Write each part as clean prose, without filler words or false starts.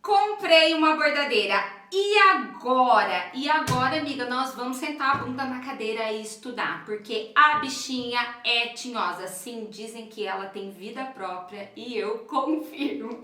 Comprei uma bordadeira. E agora? E agora, amiga, nós vamos sentar a bunda na cadeira e estudar, porque a bichinha é tinhosa. Sim, dizem que ela tem vida própria e eu confirmo.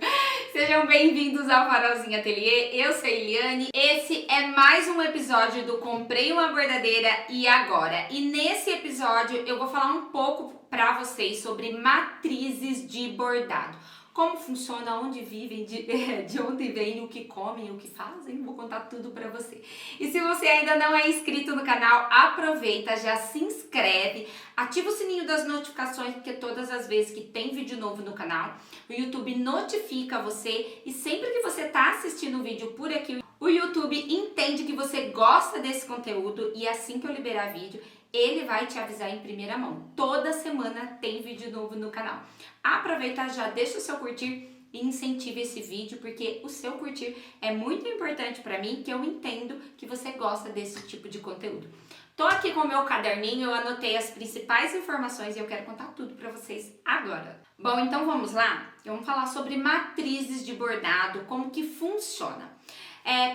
Sejam bem-vindos ao Farolzinho Ateliê, eu sou a Eliane. Esse é mais um episódio do Comprei uma Bordadeira e Agora. E nesse episódio eu vou falar um pouco para vocês sobre matrizes de bordado. Como funciona, onde vivem, de onde vêm, o que comem, o que fazem, vou contar tudo pra você. E se você ainda não é inscrito no canal, aproveita, já se inscreve, ativa o sininho das notificações, porque todas as vezes que tem vídeo novo no canal, o YouTube notifica você e sempre que você tá assistindo o vídeo por aqui, o YouTube entende que você gosta desse conteúdo e assim que eu liberar vídeo, ele vai te avisar em primeira mão. Toda semana tem vídeo novo no canal. Aproveita, já deixa o seu curtir e incentive esse vídeo, porque o seu curtir é muito importante para mim, que eu entendo que você gosta desse tipo de conteúdo. Tô aqui com o meu caderninho, eu anotei as principais informações e eu quero contar tudo para vocês agora. Bom, então vamos lá? Vamos falar sobre matrizes de bordado, como que funciona.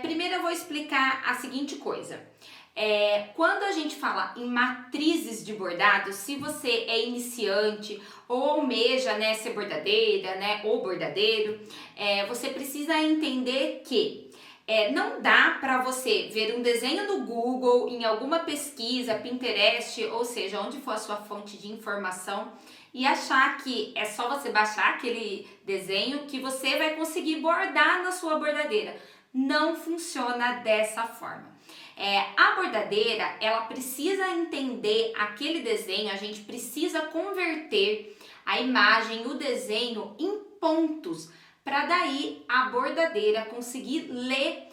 Primeiro eu vou explicar a seguinte coisa. Quando a gente fala em matrizes de bordado, se você é iniciante ou almeja, ser bordadeira, ou bordadeiro, você precisa entender que não dá para você ver um desenho no Google, em alguma pesquisa, Pinterest, ou seja, onde for a sua fonte de informação, e achar que é só você baixar aquele desenho que você vai conseguir bordar na sua bordadeira. Não funciona dessa forma. A bordadeira, ela precisa entender aquele desenho, a gente precisa converter a imagem, o desenho em pontos, para daí a bordadeira conseguir ler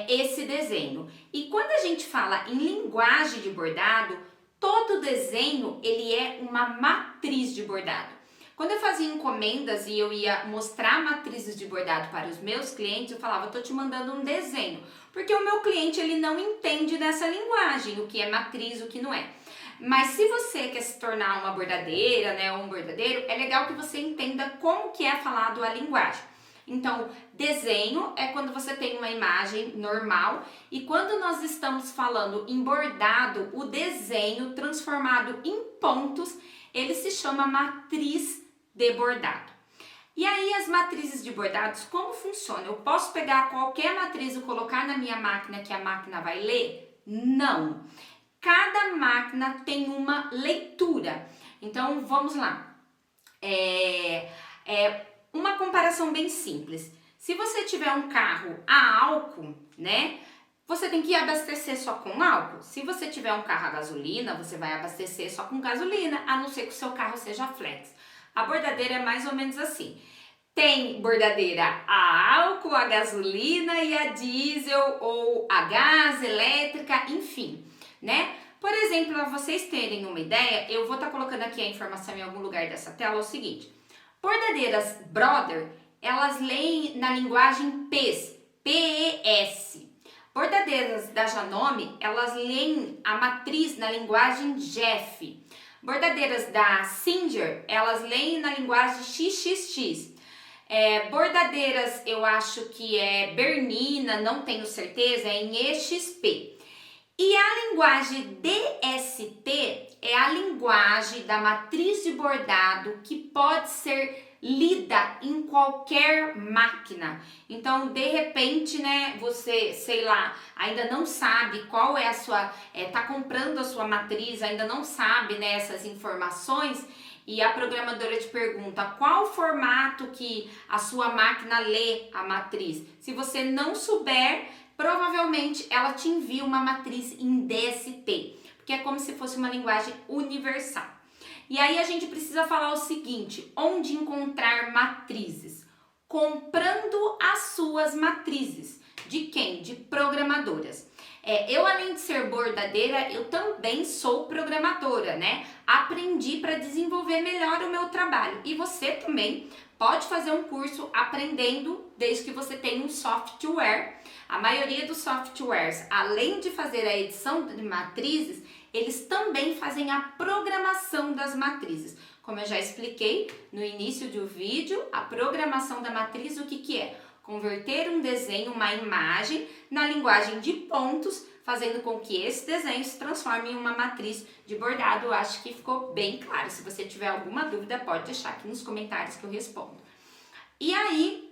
esse desenho. E quando a gente fala em linguagem de bordado, todo desenho ele é uma matriz de bordado. Quando eu fazia encomendas e eu ia mostrar matrizes de bordado para os meus clientes, eu falava, tô te mandando um desenho, porque o meu cliente ele não entende dessa linguagem, o que é matriz, o que não é. Mas se você quer se tornar uma bordadeira, ou um bordadeiro, é legal que você entenda como que é falado a linguagem. Então, desenho é quando você tem uma imagem normal e quando nós estamos falando em bordado, o desenho transformado em pontos, ele se chama matriz de bordado. E aí as matrizes de bordados, como funciona? Eu posso pegar qualquer matriz e colocar na minha máquina que a máquina vai ler? Não. Cada máquina tem uma leitura. Então vamos lá. Uma comparação bem simples. Se você tiver um carro a álcool, você tem que abastecer só com álcool. Se você tiver um carro a gasolina, você vai abastecer só com gasolina, a não ser que o seu carro seja flex. A bordadeira é mais ou menos assim. Tem bordadeira a álcool, a gasolina e a diesel ou a gás, elétrica, enfim, Por exemplo, para vocês terem uma ideia, eu vou estar colocando aqui a informação em algum lugar dessa tela, é o seguinte. Bordadeiras Brother, elas leem na linguagem PES, P-E-S. Bordadeiras da Janome, elas leem a matriz na linguagem Jeff. Bordadeiras da Singer, elas leem na linguagem XXX. Bordadeiras, eu acho que é Bernina, não tenho certeza, é em EXP. E a linguagem DST é a linguagem da matriz de bordado que pode ser lida em qualquer máquina. Então, de repente, você, sei lá, ainda não sabe qual é a sua, tá comprando a sua matriz, ainda não sabe, essas informações, e a programadora te pergunta qual formato que a sua máquina lê a matriz. Se você não souber, provavelmente ela te envia uma matriz em DST, porque é como se fosse uma linguagem universal. E aí a gente precisa falar o seguinte, onde encontrar matrizes? Comprando as suas matrizes. De quem? De programadoras. Eu, além de ser bordadeira, eu também sou programadora, Aprendi para desenvolver melhor o meu trabalho. E você também pode fazer um curso aprendendo desde que você tenha um software. A maioria dos softwares, além de fazer a edição de matrizes, eles também fazem a programação das matrizes. Como eu já expliquei no início do vídeo, a programação da matriz, o que é? converter um desenho, uma imagem, na linguagem de pontos, fazendo com que esse desenho se transforme em uma matriz de bordado. Eu acho que ficou bem claro. Se você tiver alguma dúvida, pode deixar aqui nos comentários que eu respondo. E aí,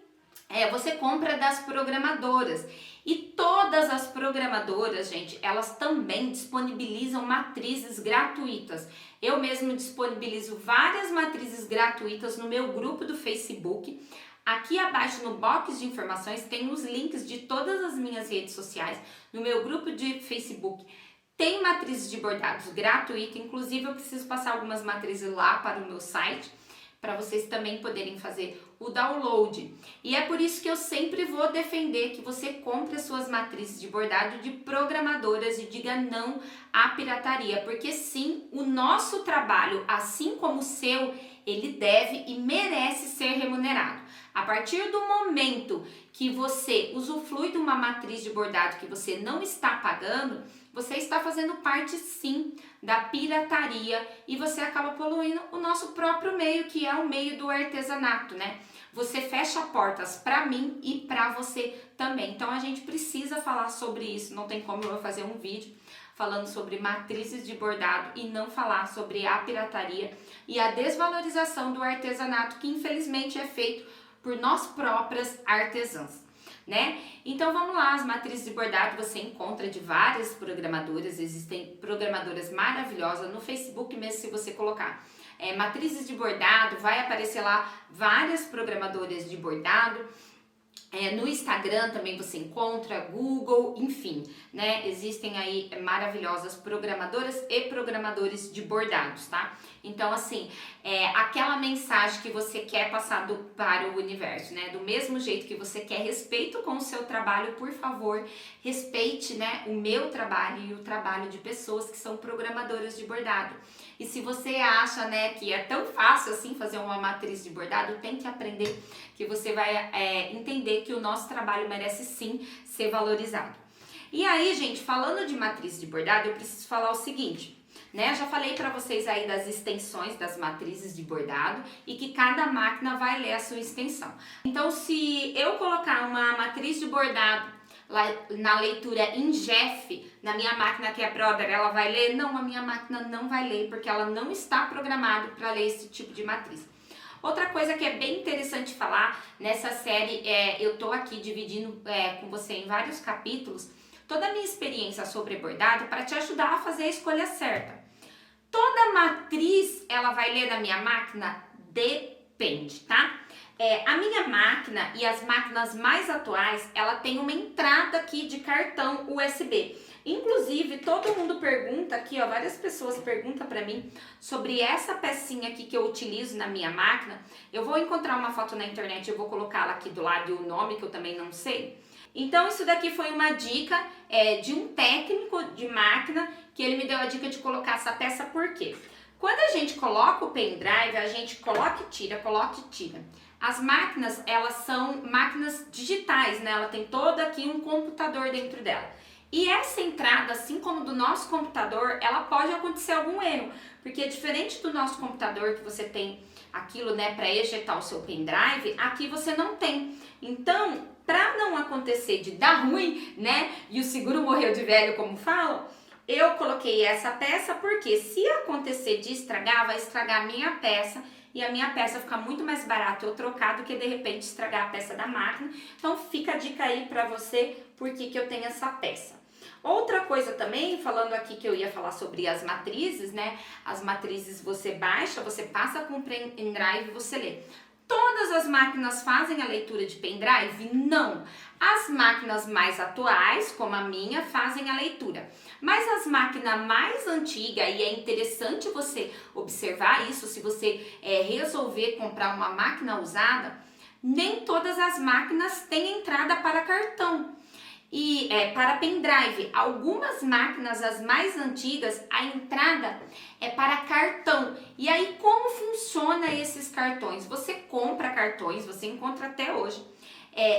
você compra das programadoras. E todas as programadoras, gente, elas também disponibilizam matrizes gratuitas. Eu mesmo disponibilizo várias matrizes gratuitas no meu grupo do Facebook. Aqui abaixo no box de informações tem os links de todas as minhas redes sociais. No meu grupo de Facebook tem matrizes de bordados gratuitas, inclusive eu preciso passar algumas matrizes lá para o meu site, para vocês também poderem fazer o download. E é por isso que eu sempre vou defender que você compre as suas matrizes de bordado de programadoras e diga não à pirataria, porque sim, o nosso trabalho, assim como o seu, ele deve e merece ser remunerado. A partir do momento que você usufrui de uma matriz de bordado que você não está pagando, você está fazendo parte sim da pirataria e você acaba poluindo o nosso próprio meio, que é o meio do artesanato, né? Você fecha portas para mim e para você também. Então a gente precisa falar sobre isso, não tem como eu fazer um vídeo falando sobre matrizes de bordado e não falar sobre a pirataria e a desvalorização do artesanato, que infelizmente é feito por nós próprias artesãs, né? Então vamos lá, as matrizes de bordado você encontra de várias programadoras, existem programadoras maravilhosas no Facebook mesmo. Se você colocar matrizes de bordado, vai aparecer lá várias programadoras de bordado. No Instagram também você encontra, Google, enfim, né? Existem aí maravilhosas programadoras e programadores de bordados, tá? Então, assim, aquela mensagem que você quer passar para o universo, né? Do mesmo jeito que você quer respeito com o seu trabalho, por favor, respeite, né, o meu trabalho e o trabalho de pessoas que são programadoras de bordado. E se você acha, né, que é tão fácil assim fazer uma matriz de bordado, tem que aprender, que você vai entender que o nosso trabalho merece sim ser valorizado. E aí, gente, falando de matriz de bordado, eu preciso falar o seguinte, né? Já falei para vocês aí das extensões das matrizes de bordado e que cada máquina vai ler a sua extensão. Então, se eu colocar uma matriz de bordado na leitura em GEF, na minha máquina que é Brother, ela vai ler? Não, a minha máquina não vai ler, porque ela não está programada para ler esse tipo de matriz. Outra coisa que é bem interessante falar nessa série, eu tô aqui dividindo com você em vários capítulos toda a minha experiência sobre bordado para te ajudar a fazer a escolha certa. Toda matriz ela vai ler na minha máquina? Depende, tá? A minha máquina e as máquinas mais atuais, ela tem uma entrada aqui de cartão USB. Inclusive, todo mundo pergunta aqui, ó, várias pessoas perguntam para mim sobre essa pecinha aqui que eu utilizo na minha máquina. Eu vou encontrar uma foto na internet, eu vou colocá-la aqui do lado e o nome que eu também não sei. Então, isso daqui foi uma dica de um técnico de máquina, que ele me deu a dica de colocar essa peça. Por quê? Quando a gente coloca o pendrive, a gente coloca e tira, coloca e tira. As máquinas, elas são máquinas digitais, né? Ela tem todo aqui um computador dentro dela. E essa entrada, assim como do nosso computador, ela pode acontecer algum erro, porque diferente do nosso computador, que você tem aquilo, né, para ejetar o seu pendrive, aqui você não tem. Então, para não acontecer de dar ruim, né, e o seguro morreu de velho, como falam, eu coloquei essa peça porque se acontecer de estragar, vai estragar a minha peça e a minha peça fica muito mais barata eu trocar do que de repente estragar a peça da máquina. Então fica a dica aí para você por que eu tenho essa peça. Outra coisa também, falando aqui que eu ia falar sobre as matrizes, né? As matrizes você baixa, você passa com o pendrive e você lê. Todas as máquinas fazem a leitura de pendrive? Não. As máquinas mais atuais, como a minha, fazem a leitura. Mas as máquinas mais antigas, e é interessante você observar isso, se você resolver comprar uma máquina usada, nem todas as máquinas têm entrada para cartão. E para pendrive, algumas máquinas, as mais antigas, a entrada é para cartão. E aí como funciona esses cartões? Você compra cartões, você encontra até hoje.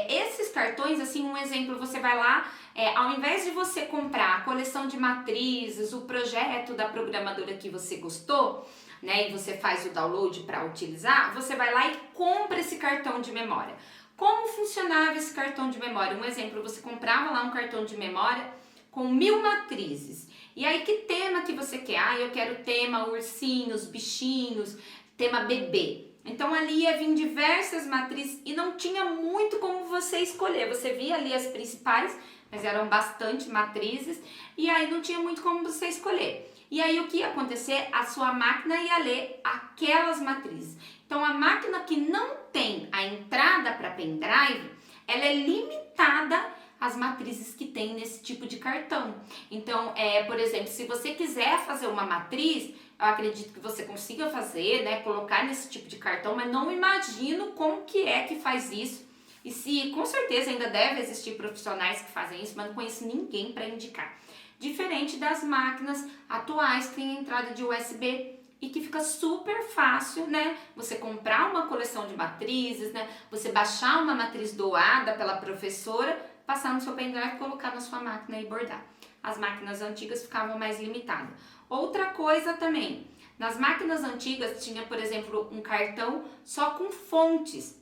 Esses cartões, assim, um exemplo, você vai lá, ao invés de você comprar a coleção de matrizes, o projeto da programadora que você gostou, né, e você faz o download para utilizar, você vai lá e compra esse cartão de memória. Como funcionava esse cartão de memória? Um exemplo, você comprava lá um cartão de memória com 1000 matrizes. E aí, que tema que você quer? Ah, eu quero tema ursinhos, bichinhos, tema bebê. Então, ali ia vir diversas matrizes e não tinha muito como você escolher. Você via ali as principais, mas eram bastante matrizes, e aí não tinha muito como você escolher. E aí, o que ia acontecer? A sua máquina ia ler aquelas matrizes. Então, a máquina que não tem a entrada para pendrive, ela é limitada as matrizes que tem nesse tipo de cartão. Então, por exemplo, se você quiser fazer uma matriz, eu acredito que você consiga fazer, né, colocar nesse tipo de cartão, mas não imagino como que é que faz isso. E se, com certeza ainda deve existir profissionais que fazem isso, mas não conheço ninguém para indicar. Diferente das máquinas atuais que têm entrada de USB e que fica super fácil, né? Você comprar uma coleção de matrizes, né? Você baixar uma matriz doada pela professora, passar no seu pendrive, colocar na sua máquina e bordar. As máquinas antigas ficavam mais limitadas. Outra coisa também, nas máquinas antigas tinha, por exemplo, um cartão só com fontes.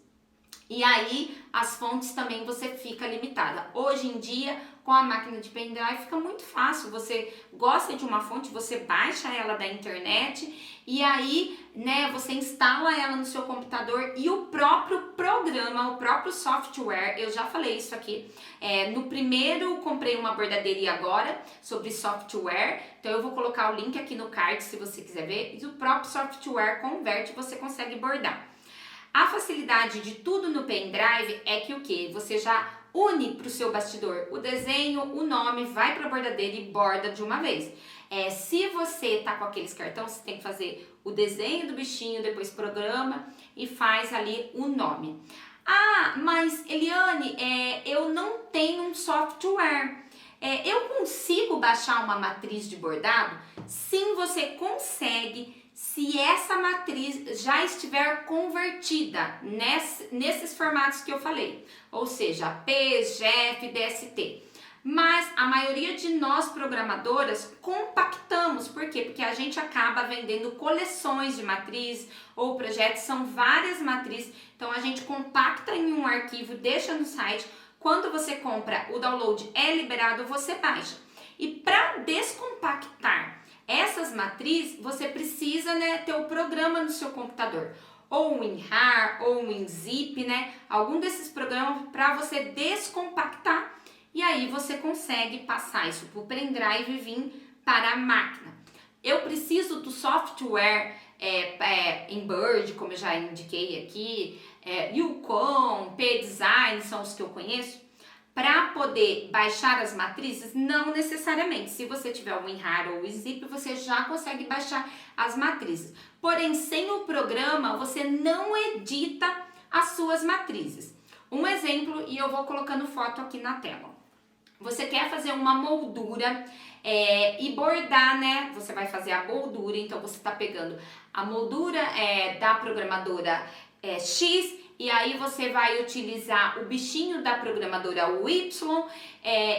E aí as fontes também você fica limitada. Hoje em dia, com a máquina de pendrive fica muito fácil. Você gosta de uma fonte, você baixa ela da internet e aí, né, você instala ela no seu computador e o próprio programa, o próprio software, eu já falei isso aqui, no primeiro comprei uma bordadeira e agora sobre software, então eu vou colocar o link aqui no card se você quiser ver, e o próprio software converte e você consegue bordar. A facilidade de tudo no pendrive é que o que? Você já une para o seu bastidor o desenho, o nome, vai para a bordadeira e borda de uma vez. Se você tá com aqueles cartões, você tem que fazer o desenho do bichinho, depois programa e faz ali o nome. Ah, mas Eliane, eu não tenho um software. Eu consigo baixar uma matriz de bordado? Sim, você consegue, se essa matriz já estiver convertida nesses formatos que eu falei, ou seja, PES, GEF, DST. Mas a maioria de nós programadoras compactamos, por quê? Porque a gente acaba vendendo coleções de matrizes ou projetos, são várias matrizes, então a gente compacta em um arquivo, deixa no site, quando você compra o download é liberado, você baixa. E para descompactar essas matrizes, você precisa, né, ter o programa no seu computador, ou um WinRAR, ou um WinZip, né, algum desses programas para você descompactar, e aí você consegue passar isso para o pendrive e vir para a máquina. Eu preciso do software Embird, como eu já indiquei aqui, Yukon, PDesign, são os que eu conheço. Para poder baixar as matrizes, não necessariamente. Se você tiver o WinRAR ou o WinZip, você já consegue baixar as matrizes. Porém, sem o programa, você não edita as suas matrizes. Um exemplo, e eu vou colocando foto aqui na tela. Você quer fazer uma moldura e bordar, né? Você vai fazer a moldura, então você está pegando a moldura da programadora X, e aí você vai utilizar o bichinho da programadora Y,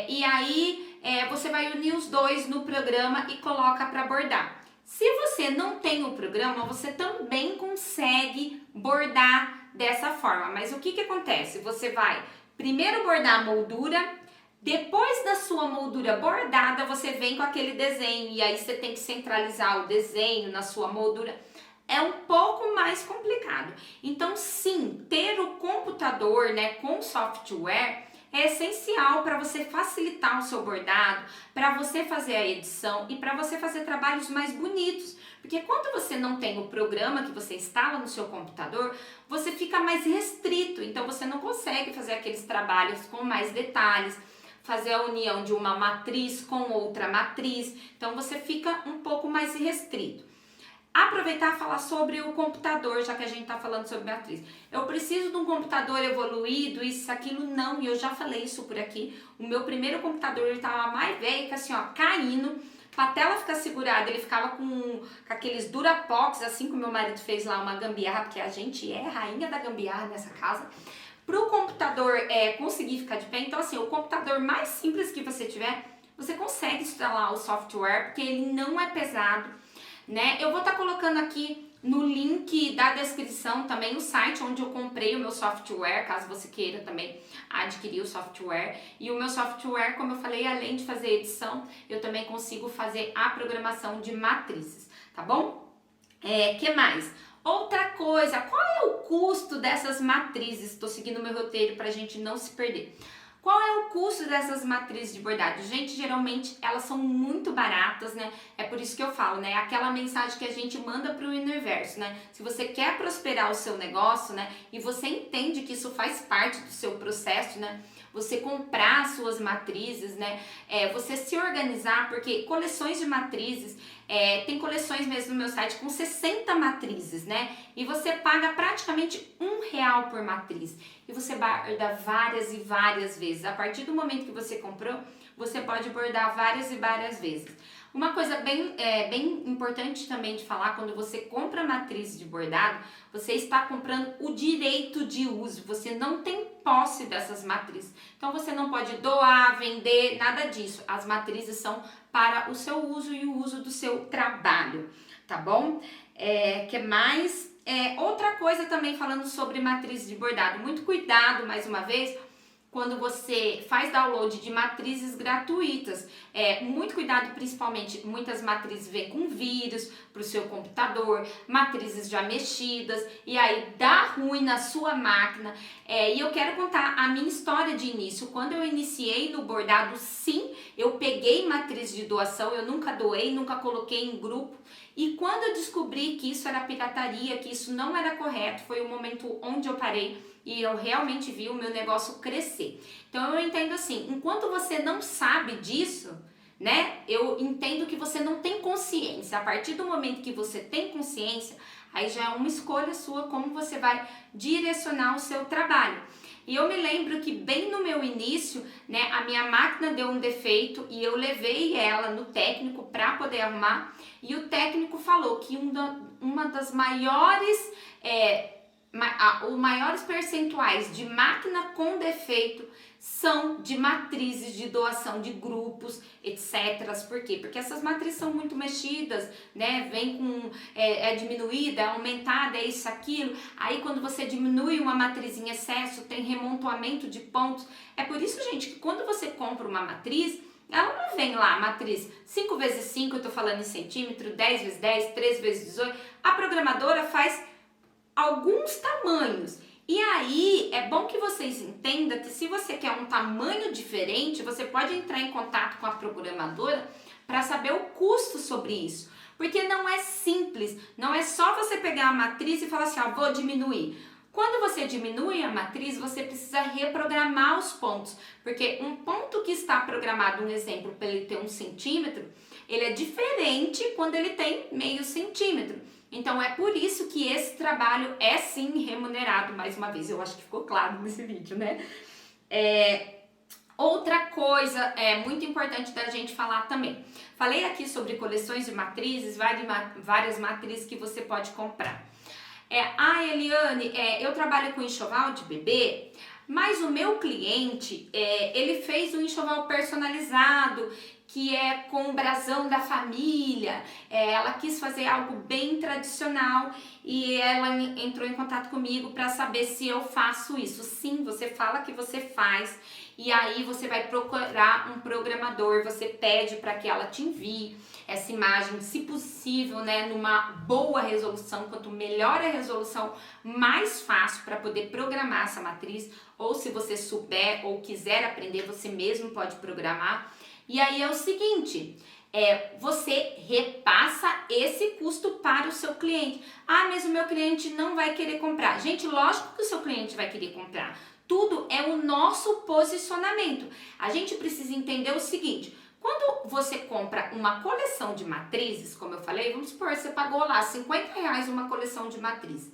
e aí você vai unir os dois no programa e coloca para bordar. Se você não tem o programa, você também consegue bordar dessa forma. Mas o que acontece? Você vai primeiro bordar a moldura, depois da sua moldura bordada, você vem com aquele desenho e aí você tem que centralizar o desenho na sua moldura. É um pouco mais complicado. Então, sim, ter o computador, né, com software é essencial para você facilitar o seu bordado, para você fazer a edição e para você fazer trabalhos mais bonitos. Porque quando você não tem o programa que você instala no seu computador, você fica mais restrito. Então, você não consegue fazer aqueles trabalhos com mais detalhes, fazer a união de uma matriz com outra matriz. Então, você fica um pouco mais restrito. Aproveitar e falar sobre o computador, já que a gente está falando sobre matriz. Eu preciso de um computador evoluído, isso, aquilo, não, e eu já falei isso por aqui. O meu primeiro computador, ele estava mais velho, que assim, ó, caindo, para a tela ficar segurada, ele ficava com aqueles Durapox, assim que o meu marido fez lá uma gambiarra, porque a gente é rainha da gambiarra nessa casa, para o computador conseguir ficar de pé. Então, assim, o computador mais simples que você tiver, você consegue instalar o software, porque ele não é pesado, né? Eu vou estar colocando aqui no link da descrição também o site onde eu comprei o meu software, caso você queira também adquirir o software. E o meu software, como eu falei, além de fazer edição, eu também consigo fazer a programação de matrizes, tá bom? Que mais? Outra coisa, qual é o custo dessas matrizes? Estou seguindo o meu roteiro para a gente não se perder. Qual é o custo dessas matrizes de bordado? Gente, geralmente elas são muito baratas, né? É por isso que eu falo, né? Aquela mensagem que a gente manda para o universo, né? Se você quer prosperar o seu negócio, né? E você entende que isso faz parte do seu processo, né? Você comprar as suas matrizes, né? Você se organizar, porque coleções de matrizes, tem coleções mesmo no meu site com 60 matrizes, né? E você paga praticamente R$1 por matriz. E você borda várias e várias vezes. A partir do momento que você comprou, você pode bordar várias e várias vezes. Uma coisa bem importante também de falar, quando você compra matriz de bordado, você está comprando o direito de uso, você não tem posse dessas matrizes. Então você não pode doar, vender, nada disso. As matrizes são para o seu uso e o uso do seu trabalho, tá bom? Que mais? Outra coisa também falando sobre matrizes de bordado, muito cuidado mais uma vez quando você faz download de matrizes gratuitas. Muito cuidado, principalmente, muitas matrizes vêm com vírus para o seu computador, matrizes já mexidas, e aí dá ruim na sua máquina. E eu quero contar a minha história de início. Quando eu iniciei no bordado, sim, eu peguei matriz de doação, eu nunca doei, nunca coloquei em grupo. E quando eu descobri que isso era pirataria, que isso não era correto, foi o momento onde eu parei e eu realmente vi o meu negócio crescer. Então eu entendo assim, enquanto você não sabe disso, né, eu entendo que você não tem consciência. A partir do momento que você tem consciência, aí já é uma escolha sua como você vai direcionar o seu trabalho. E eu me lembro que bem no meu início, né, a minha máquina deu um defeito e eu levei ela no técnico para poder arrumar. E o técnico falou que uma das maiores, os maiores percentuais de máquina com defeito são de matrizes de doação de grupos, etc. Por quê? Porque essas matrizes são muito mexidas, né? Vem com, diminuída, aumentada, isso, aquilo. Aí quando você diminui uma matriz em excesso, tem remontoamento de pontos. É por isso, gente, que quando você compra uma matriz, ela não vem lá, matriz 5x5, eu tô falando em centímetro, 10x10, 3x18. A programadora faz alguns tamanhos. E aí, é bom que vocês entendam que se você quer um tamanho diferente, você pode entrar em contato com a programadora para saber o custo sobre isso. Porque não é simples, não é só você pegar a matriz e falar assim, vou diminuir. Quando você diminui a matriz, você precisa reprogramar os pontos, porque um ponto que está programado, um exemplo, para ele ter 1 centímetro, ele é diferente quando ele tem meio centímetro. Então é por isso que esse trabalho é sim remunerado, mais uma vez, eu acho que ficou claro nesse vídeo, né? Outra coisa muito importante da gente falar também. Falei aqui sobre coleções de matrizes, várias matrizes que você pode comprar. Eliane, eu trabalho com enxoval de bebê, mas o meu cliente, ele fez um enxoval personalizado, que é com o brasão da família. Ela quis fazer algo bem tradicional e ela entrou em contato comigo para saber se eu faço isso. Sim, você fala que você faz e aí você vai procurar um programador, você pede para que ela te envie essa imagem, se possível, né, numa boa resolução. Quanto melhor a resolução, mais fácil para poder programar essa matriz, ou se você souber ou quiser aprender, você mesmo pode programar. E aí é o seguinte, você repassa esse custo para o seu cliente. Mas o meu cliente não vai querer comprar. Gente, lógico que o seu cliente vai querer comprar. Tudo é o nosso posicionamento. A gente precisa entender o seguinte, quando você compra uma coleção de matrizes, como eu falei, vamos supor, você pagou lá R$50 uma coleção de matrizes.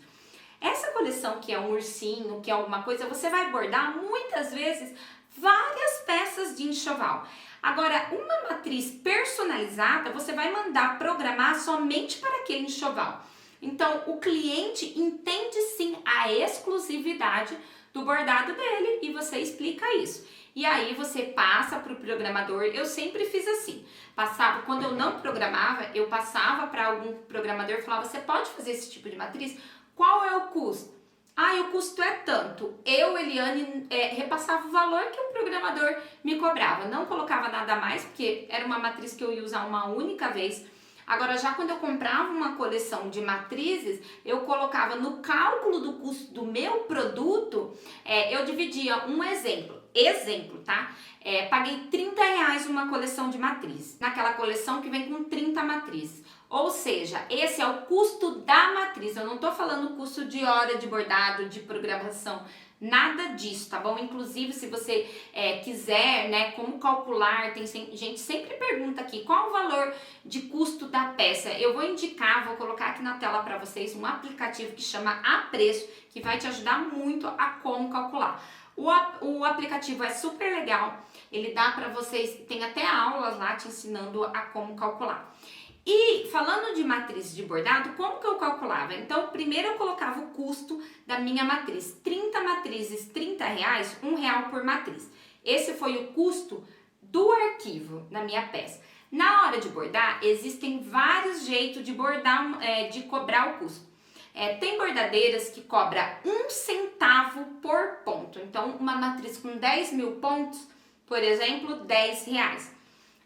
Essa coleção que é um ursinho, que é alguma coisa, você vai bordar muitas vezes várias peças de enxoval. Agora, uma matriz personalizada, você vai mandar programar somente para aquele enxoval. Então, o cliente entende sim a exclusividade do bordado dele e você explica isso. E aí você passa para o programador. Eu sempre fiz assim, passava, quando eu não programava, eu passava para algum programador e falava, você pode fazer esse tipo de matriz? Qual é o custo? Ah, o custo é tanto. Eu, Eliane, repassava o valor que o programador me cobrava. Não colocava nada a mais, porque era uma matriz que eu ia usar uma única vez. Agora, já quando eu comprava uma coleção de matrizes, eu colocava no cálculo do custo do meu produto, eu dividia um exemplo, tá? Paguei R$ 30 uma coleção de matriz, naquela coleção que vem com 30 matrizes. Ou seja, esse é o custo da matriz, eu não tô falando custo de hora de bordado, de programação, nada disso, tá bom? Inclusive, se você quiser, né, como calcular, gente sempre pergunta aqui, qual o valor de custo da peça? Eu vou indicar, vou colocar aqui na tela para vocês um aplicativo que chama Apreço, que vai te ajudar muito a como calcular. O aplicativo é super legal, ele dá para vocês, tem até aulas lá te ensinando a como calcular. E falando de matriz de bordado, como que eu calculava? Então, primeiro eu colocava o custo da minha matriz. 30 matrizes, R$30, R$1 por matriz. Esse foi o custo do arquivo na minha peça. Na hora de bordar, existem vários jeitos de bordar, de cobrar o custo. Tem bordadeiras que cobra 1 centavo por ponto. Então, uma matriz com 10.000 pontos, por exemplo, R$10.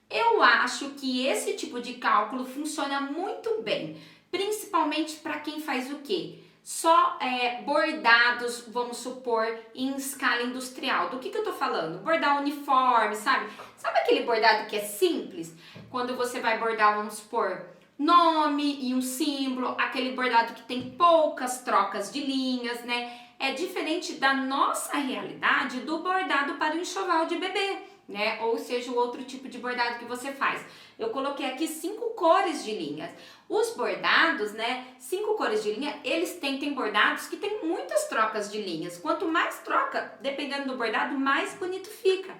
Eu acho que esse tipo de cálculo funciona muito bem, principalmente para quem faz o quê? Só bordados, vamos supor, em escala industrial. Do que eu tô falando? Bordar uniforme, sabe? Sabe aquele bordado que é simples? Quando você vai bordar, vamos supor, nome e um símbolo, aquele bordado que tem poucas trocas de linhas, né? É diferente da nossa realidade do bordado para o enxoval de bebê, né? Ou seja, o outro tipo de bordado que você faz. Eu coloquei aqui 5 cores de linhas. Os bordados, né? 5 cores de linha, eles tem bordados que tem muitas trocas de linhas. Quanto mais troca, dependendo do bordado, mais bonito fica.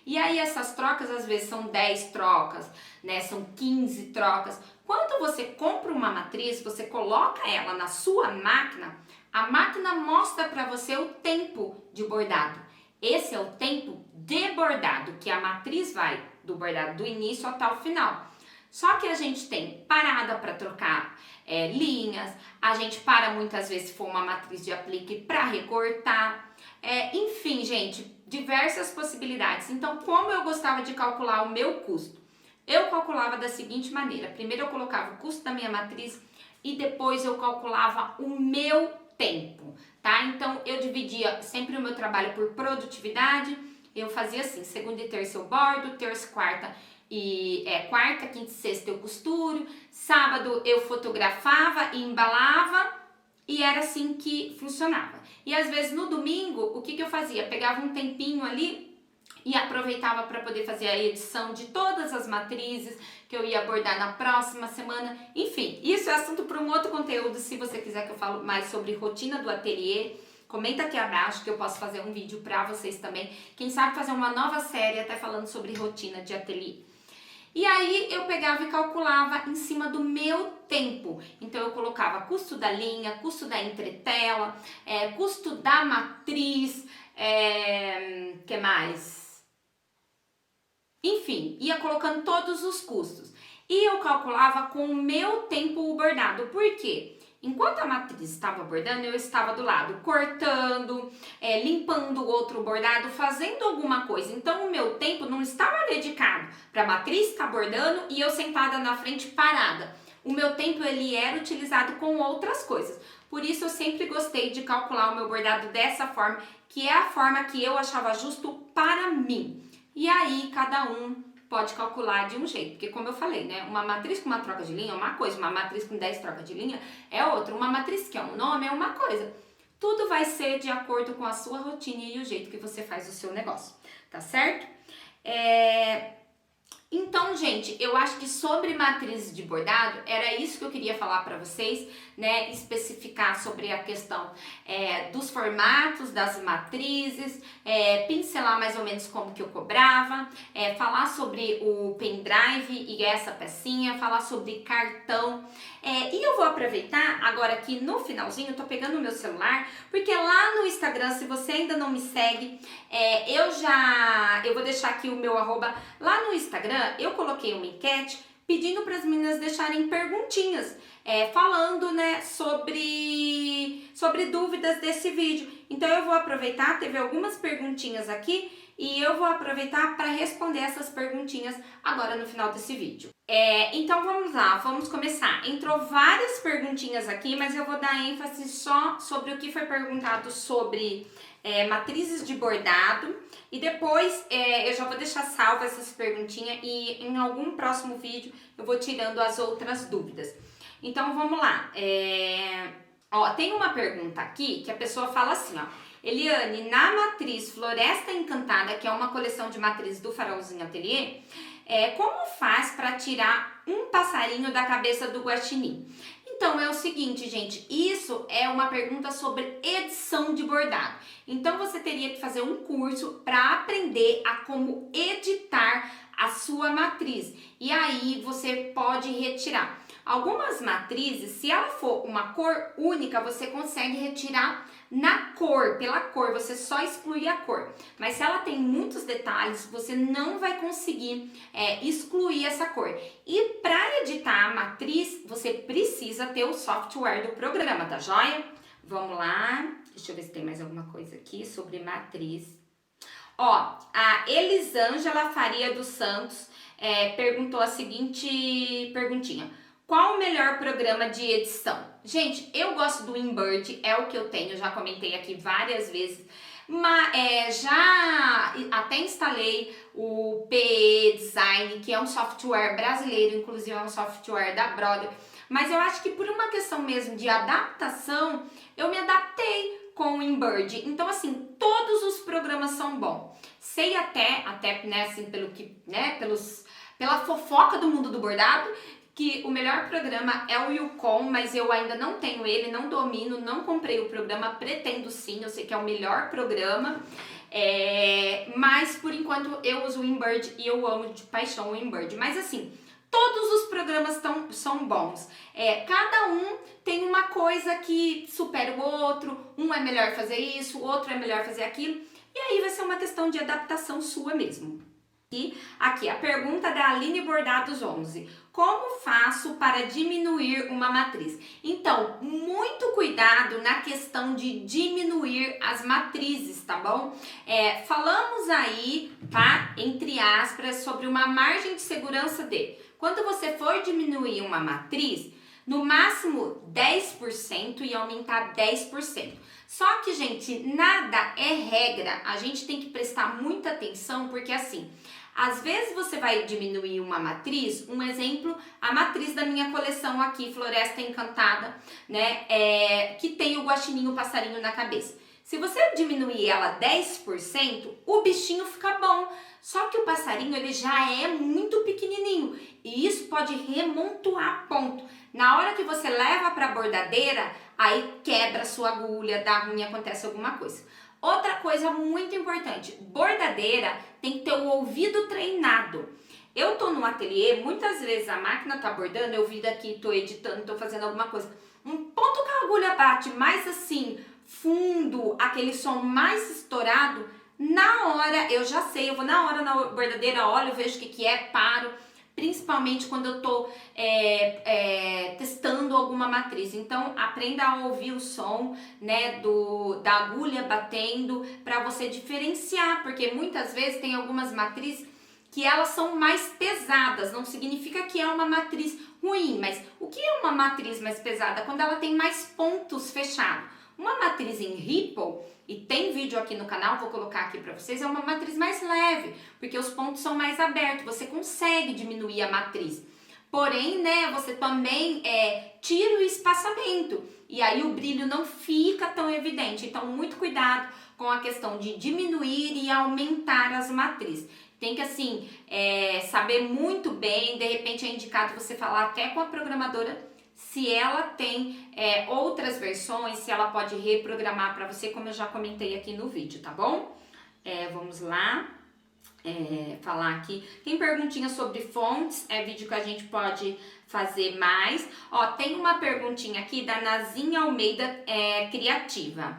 E aí essas trocas, às vezes, são 10 trocas, né? São 15 trocas. Quando você compra uma matriz, você coloca ela na sua máquina, a máquina mostra para você o tempo de bordado. Esse é o tempo de bordado, que a matriz vai do bordado do início até o final. Só que a gente tem parada para trocar linhas, a gente para muitas vezes se for uma matriz de aplique para recortar. Enfim, gente, diversas possibilidades. Então, como eu gostava de calcular o meu custo? Eu calculava da seguinte maneira. Primeiro eu colocava o custo da minha matriz e depois eu calculava o meu tempo, tá? Então, eu dividia sempre o meu trabalho por produtividade. Eu fazia assim, segunda e terça eu bordo, terça, quarta, quinta e sexta eu costuro, sábado eu fotografava e embalava e era assim que funcionava. E às vezes no domingo, o que eu fazia? Pegava um tempinho ali e aproveitava para poder fazer a edição de todas as matrizes que eu ia abordar na próxima semana. Enfim, isso é assunto para um outro conteúdo, se você quiser que eu falo mais sobre rotina do ateliê. Comenta aqui abaixo que eu posso fazer um vídeo para vocês também. Quem sabe fazer uma nova série até falando sobre rotina de ateliê. E aí eu pegava e calculava em cima do meu tempo. Então eu colocava custo da linha, custo da entretela, custo da matriz, que mais? Enfim, ia colocando todos os custos. E eu calculava com o meu tempo o bordado. Por quê? Enquanto a matriz estava bordando, eu estava do lado cortando, limpando o outro bordado, fazendo alguma coisa. Então, o meu tempo não estava dedicado para a matriz estar bordando e eu sentada na frente parada. O meu tempo ele era utilizado com outras coisas. Por isso, eu sempre gostei de calcular o meu bordado dessa forma, que é a forma que eu achava justo para mim. E aí, cada um pode calcular de um jeito, porque como eu falei, né, uma matriz com uma troca de linha é uma coisa, uma matriz com 10 trocas de linha é outra, uma matriz que é um nome é uma coisa. Tudo vai ser de acordo com a sua rotina e o jeito que você faz o seu negócio, tá certo? Então, gente, eu acho que sobre matrizes de bordado, era isso que eu queria falar para vocês, né? Especificar sobre a questão dos formatos das matrizes, pincelar mais ou menos como que eu cobrava, falar sobre o pendrive e essa pecinha, falar sobre cartão. E eu vou aproveitar agora aqui no finalzinho, eu tô pegando o meu celular, porque lá no Instagram, se você ainda não me segue, eu vou deixar aqui o meu arroba lá no Instagram. Eu coloquei uma enquete pedindo para as meninas deixarem perguntinhas, falando, né, sobre dúvidas desse vídeo. Então eu vou aproveitar, teve algumas perguntinhas aqui e eu vou aproveitar para responder essas perguntinhas agora no final desse vídeo. Então vamos lá, vamos começar. Entrou várias perguntinhas aqui, mas eu vou dar ênfase só sobre o que foi perguntado sobre matrizes de bordado. E depois eu já vou deixar salva essas perguntinhas e em algum próximo vídeo eu vou tirando as outras dúvidas. Então vamos lá. Tem uma pergunta aqui que a pessoa fala assim, ó. Eliane, na matriz Floresta Encantada, que é uma coleção de matriz do Farolzinho Ateliê, como faz para tirar um passarinho da cabeça do guaxinim? Então é o seguinte, gente, isso é uma pergunta sobre edição de bordado. Então você teria que fazer um curso para aprender a como editar a sua matriz. E aí você pode retirar. Algumas matrizes, se ela for uma cor única, você consegue retirar na cor, pela cor, você só exclui a cor. Mas se ela tem muitos detalhes, você não vai conseguir excluir essa cor. E para editar a matriz, você precisa ter o software do programa, tá joia? Vamos lá, deixa eu ver se tem mais alguma coisa aqui sobre matriz. A Elisângela Faria dos Santos perguntou a seguinte perguntinha. Qual o melhor programa de edição? Gente, eu gosto do InBird, é o que eu tenho, já comentei aqui várias vezes. Mas já até instalei o PE Design, que é um software brasileiro, inclusive é um software da Brother. Mas eu acho que por uma questão mesmo de adaptação, eu me adaptei com o InBird. Então, assim, todos os programas são bons. Sei até né, assim, pela fofoca do mundo do bordado, que o melhor programa é o Yukon, mas eu ainda não tenho ele, não domino, não comprei o programa, pretendo sim, eu sei que é o melhor programa, mas por enquanto eu uso o InBird e eu amo de paixão o InBird. Mas assim, todos os programas são bons, cada um tem uma coisa que supera o outro, um é melhor fazer isso, o outro é melhor fazer aquilo, e aí vai ser uma questão de adaptação sua mesmo. E aqui a pergunta da Aline Bordados 11. Como faço para diminuir uma matriz? Então, muito cuidado na questão de diminuir as matrizes, tá bom? Falamos aí, tá? Entre aspas, sobre uma margem de segurança de quando você for diminuir uma matriz, no máximo 10% e aumentar 10%. Só que, gente, nada é regra. A gente tem que prestar muita atenção, porque assim, às vezes você vai diminuir uma matriz, um exemplo, a matriz da minha coleção aqui, Floresta Encantada, né, que tem o guaxininho, o passarinho na cabeça. Se você diminuir ela 10%, o bichinho fica bom. Só que o passarinho, ele já é muito pequenininho e isso pode remontuar ponto. Na hora que você leva para a bordadeira, aí quebra a sua agulha, dá ruim, acontece alguma coisa. Outra coisa muito importante, bordadeira tem que ter o ouvido treinado. Eu tô no ateliê, muitas vezes a máquina tá bordando, eu vim daqui, tô editando, tô fazendo alguma coisa. Um ponto que a agulha bate mais assim, fundo, aquele som mais estourado, na hora, eu já sei, eu vou na hora na bordadeira, olho, vejo o que é, paro. Principalmente quando eu tô testando alguma matriz. Então, aprenda a ouvir o som, né, da agulha batendo para você diferenciar, porque muitas vezes tem algumas matrizes que elas são mais pesadas, não significa que é uma matriz ruim, mas o que é uma matriz mais pesada? Quando ela tem mais pontos fechados. Uma matriz em ripple, e tem vídeo aqui no canal, vou colocar aqui para vocês, é uma matriz mais leve, porque os pontos são mais abertos, você consegue diminuir a matriz. Porém, né, você também tira o espaçamento, e aí o brilho não fica tão evidente. Então, muito cuidado com a questão de diminuir e aumentar as matrizes. tem que assim, saber muito bem, de repente é indicado você falar até com a programadora se ela tem outras versões, se ela pode reprogramar para você, como eu já comentei aqui no vídeo, tá bom? Vamos lá. Falar aqui. Tem perguntinha sobre fontes, vídeo que a gente pode fazer mais. Ó, tem uma perguntinha aqui da Nazinha Almeida Criativa.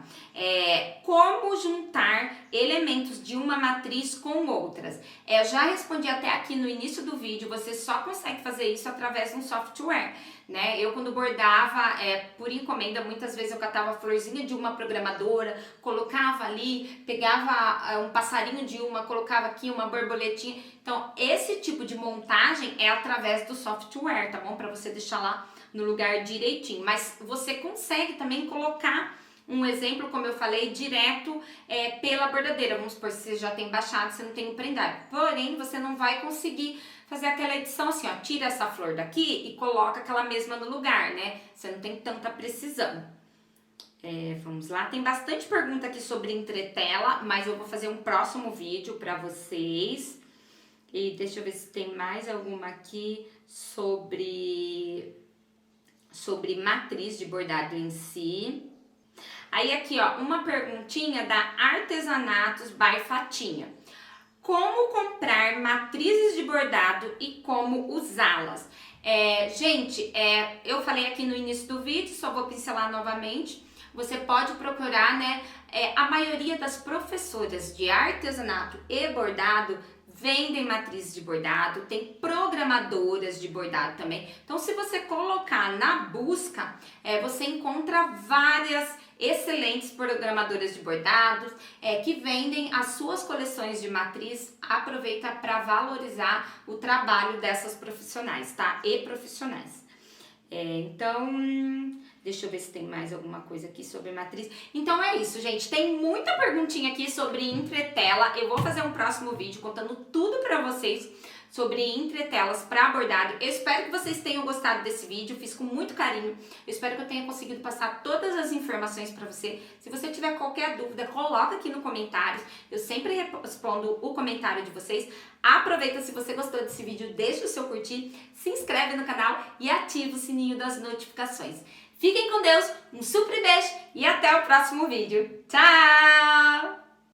Como juntar elementos de uma matriz com outras? Eu já respondi até aqui no início do vídeo, você só consegue fazer isso através de um software, né? Eu quando bordava por encomenda, muitas vezes eu catava a florzinha de uma programadora, colocava ali, pegava um passarinho de uma, colocava aqui uma borboletinha. Então, esse tipo de montagem é através do software, tá bom? Para você deixar lá no lugar direitinho. Mas você consegue também colocar um exemplo, como eu falei, direto pela bordadeira. Vamos supor, se você já tem baixado, você não tem o pendrive. Porém, você não vai conseguir fazer aquela edição assim, ó, tira essa flor daqui e coloca aquela mesma no lugar, né? Você não tem tanta precisão. Vamos lá, tem bastante pergunta aqui sobre entretela, mas eu vou fazer um próximo vídeo para vocês. E deixa eu ver se tem mais alguma aqui sobre matriz de bordado em si. Aí aqui, ó, uma perguntinha da Artesanatos by Fatinha. Como comprar matrizes de bordado e como usá-las? Gente, eu falei aqui no início do vídeo, só vou pincelar novamente. Você pode procurar, né? A maioria das professoras de artesanato e bordado vendem matrizes de bordado, tem programadoras de bordado também. Então, se você colocar na busca, você encontra várias excelentes programadoras de bordados que vendem as suas coleções de matriz. Aproveita para valorizar o trabalho dessas profissionais, tá? E profissionais. Então, deixa eu ver se tem mais alguma coisa aqui sobre matriz. Então é isso, gente. Tem muita perguntinha aqui sobre entretela. Eu vou fazer um próximo vídeo contando tudo pra vocês sobre entretelas para bordado. Eu espero que vocês tenham gostado desse vídeo. Fiz com muito carinho. Eu espero que eu tenha conseguido passar todas as informações pra você. Se você tiver qualquer dúvida, coloca aqui no comentário. Eu sempre respondo o comentário de vocês. Aproveita, se você gostou desse vídeo, deixa o seu curtir, se inscreve no canal e ativa o sininho das notificações. Fiquem com Deus, um super beijo e até o próximo vídeo. Tchau!